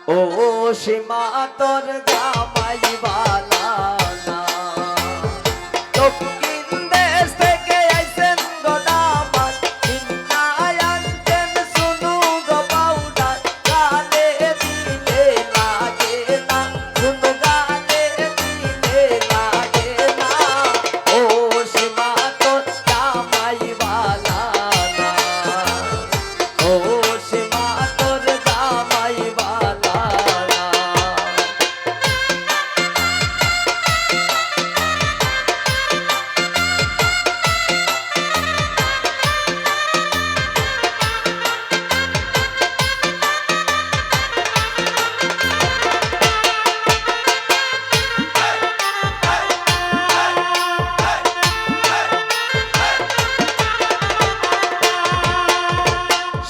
ও সীমা তোর জামাই বালা না দক্ষিণ দেশ থেকে আইছেন গো দামাত কিন্নায় আনছেন শুনু গো পাউডার গালে দিলে লাগে না শুনু গালে দিলে লাগে না ও সীমা তোর জামাই বালা না ও সীমা তোর জামাই বালা না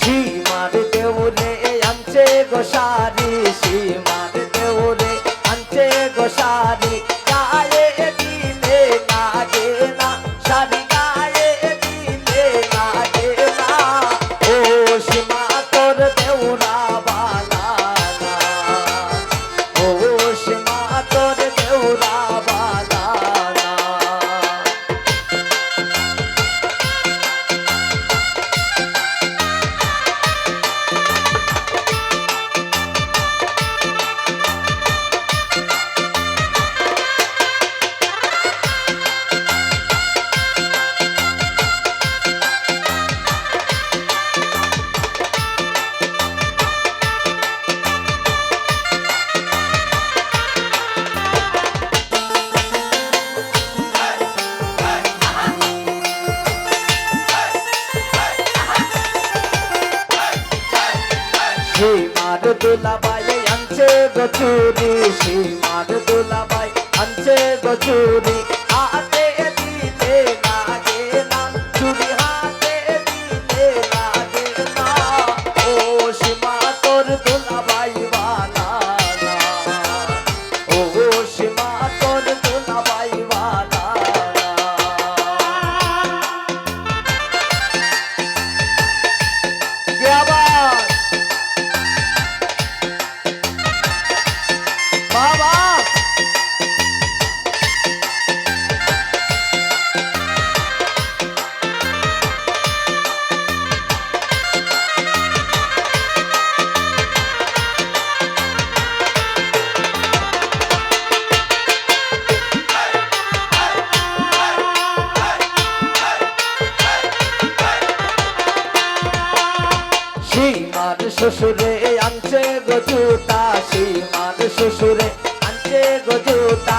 সীমার দেউরে আনছে গোসারি সীমার দেউরে আনছে গোসারি গায়ে দিলে লাগে না সারি গায়ে দিলে লাগে না ও সীমা তোর দেউরা বালা না ও সীমা তোর দেউরা বালা না সীমার দুলাবাই আনছে গচুরি সীমার দুলাবাই আনছে গচুরি হাতে দিলে লাগে না চুরি হাতে দিলে লাগে না ও সীমা তোর দুলাবাই বালা না ও সীমা তোর দুলাবাই বালা না কে আবার বাবা সীমার শ্বশুরে আনছে গজুতা সীমার শ্বশুরে আনছে গজুতা